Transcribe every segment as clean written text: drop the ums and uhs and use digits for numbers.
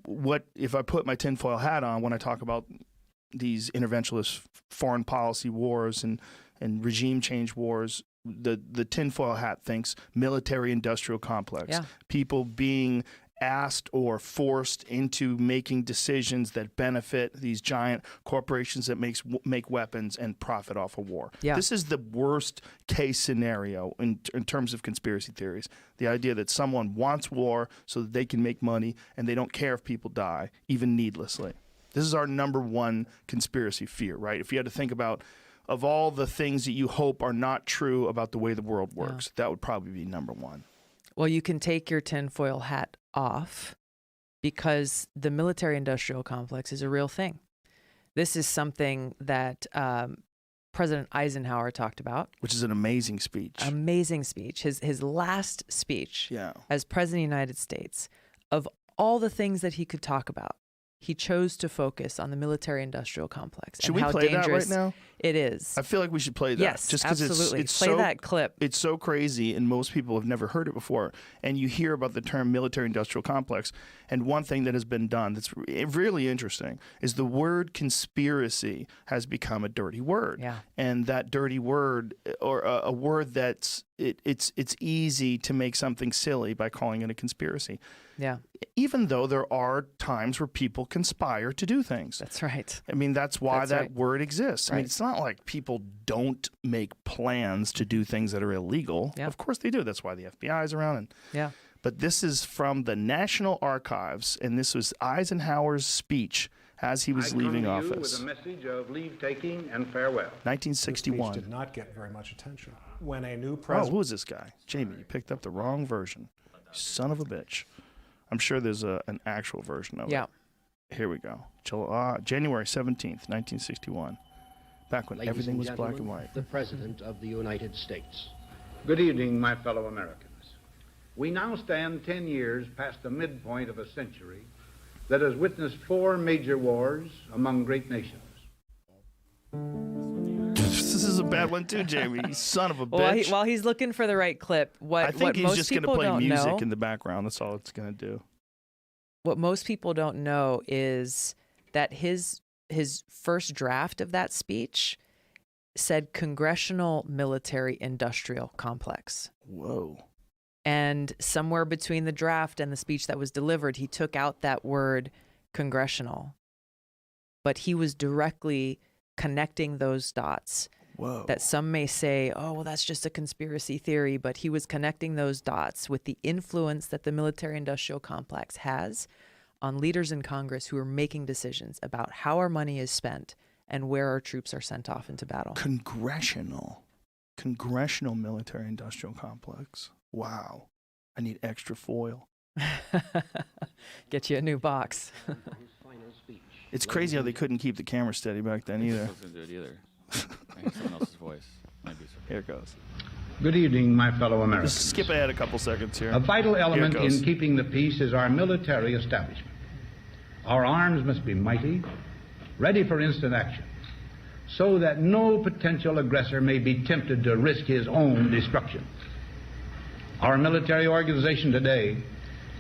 what if I put my tinfoil hat on when I talk about these interventionist foreign policy wars and regime change wars? The tinfoil hat thinks military-industrial complex. Yeah. People being asked or forced into making decisions that benefit these giant corporations that make weapons and profit off of war. Yeah. This is the worst case scenario in terms of conspiracy theories. The idea that someone wants war so that they can make money and they don't care if people die, even needlessly. This is our number one conspiracy fear, right? If you had to think about of all the things that you hope are not true about the way the world works, that would probably be number one. Well, you can take your tinfoil hat off because the military-industrial complex is a real thing. This is something that President Eisenhower talked about. Which is an amazing speech. Amazing speech. His last speech as President of the United States, of all the things that he could talk about, he chose to focus on the military-industrial complex. Should we play that right now? It is. I feel like we should play that. Yes, just because it's play that clip. It's so crazy, and most people have never heard it before. And you hear about the term military-industrial complex, and one thing that has been done that's really interesting is the word conspiracy has become a dirty word. Yeah. And that dirty word, or a word that's it's easy to make something silly by calling it a conspiracy. Yeah. Even though there are times where people conspire to do things. That's right. I mean, that's why that word exists. Right. I mean, it's not like people don't make plans to do things that are illegal. Yeah. Of course they do. That's why the FBI is around. But this is from the National Archives, and this was Eisenhower's speech as he was leaving office. With a message of leave-taking and farewell. 1961. The speech did not get very much attention. When a new president... Oh, who is this guy? Jamie, you picked up the wrong version. Son of a bitch. I'm sure there's an actual version of it. Here we go. January 17th, 1961. Back when everything was black and white. The President of the United States. Good evening, my fellow Americans. We now stand 10 years past the midpoint of a century that has witnessed 4 major wars among great nations. This is a bad one too, Jamie. You son of a bitch. While he's looking for the right clip, I think he's just going to play music know, in the background. That's all it's going to do. What most people don't know is that his first draft of that speech said Congressional Military Industrial Complex. Whoa. And somewhere between the draft and the speech that was delivered, he took out that word congressional. But he was directly connecting those dots. Whoa. That some may say, oh, well, that's just a conspiracy theory, but he was connecting those dots with the influence that the military-industrial complex has on leaders in Congress who are making decisions about how our money is spent and where our troops are sent off into battle. Congressional military-industrial complex. Wow. I need extra foil. Get you a new box. It's crazy how they couldn't keep the camera steady back then either. I wasn't do it either. Someone else's voice. Here it goes. Good evening, my fellow Americans. Just skip ahead a couple seconds here. A vital element in keeping the peace is our military establishment. Our arms must be mighty, ready for instant action, so that no potential aggressor may be tempted to risk his own destruction. Our military organization today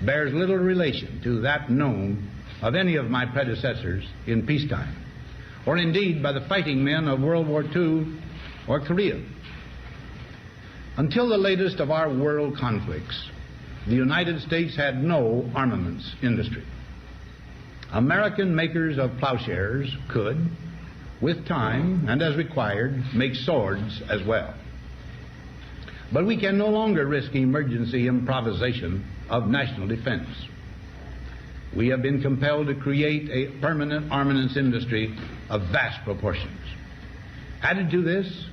bears little relation to that known of any of my predecessors in peacetime, or indeed by the fighting men of World War II or Korea. Until the latest of our world conflicts, the United States had no armaments industry. American makers of plowshares could, with time and as required, make swords as well. But we can no longer risk emergency improvisation of national defense. We have been compelled to create a permanent armaments industry of vast proportions. Added to this,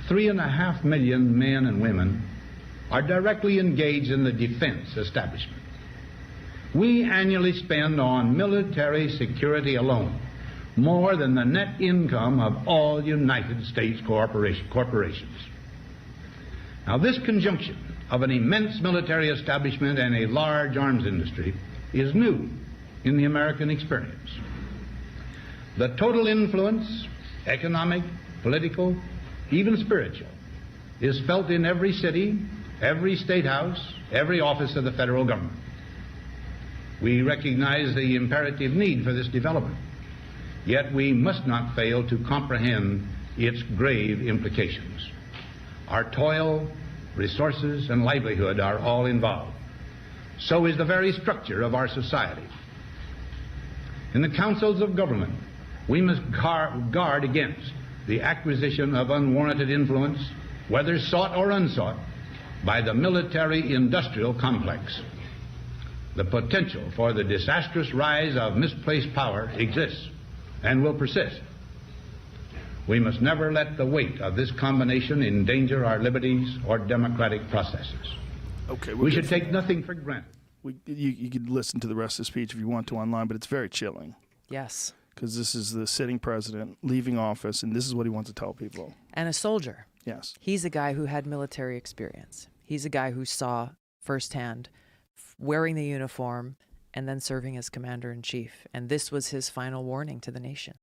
3.5 million men and women are directly engaged in the defense establishment. We annually spend on military security alone more than the net income of all United States corporations. Now, this conjunction of an immense military establishment and a large arms industry is new in the American experience. The total influence, economic, political, even spiritual, is felt in every city, every state house, every office of the federal government. We recognize the imperative need for this development. Yet we must not fail to comprehend its grave implications. Our toil, resources, and livelihood are all involved. So is the very structure of our society. In the councils of government, we must guard against the acquisition of unwarranted influence, whether sought or unsought, by the military-industrial complex. The potential for the disastrous rise of misplaced power exists and will persist. We must never let the weight of this combination endanger our liberties or democratic processes. Okay, We should take nothing for granted. You could listen to the rest of the speech if you want to online, but it's very chilling Yes. because this is the sitting president leaving office, and this is what he wants to tell people. And a soldier. Yes. He's a guy who had military experience. He's a guy who saw firsthand wearing the uniform and then serving as commander-in-chief. And this was his final warning to the nation.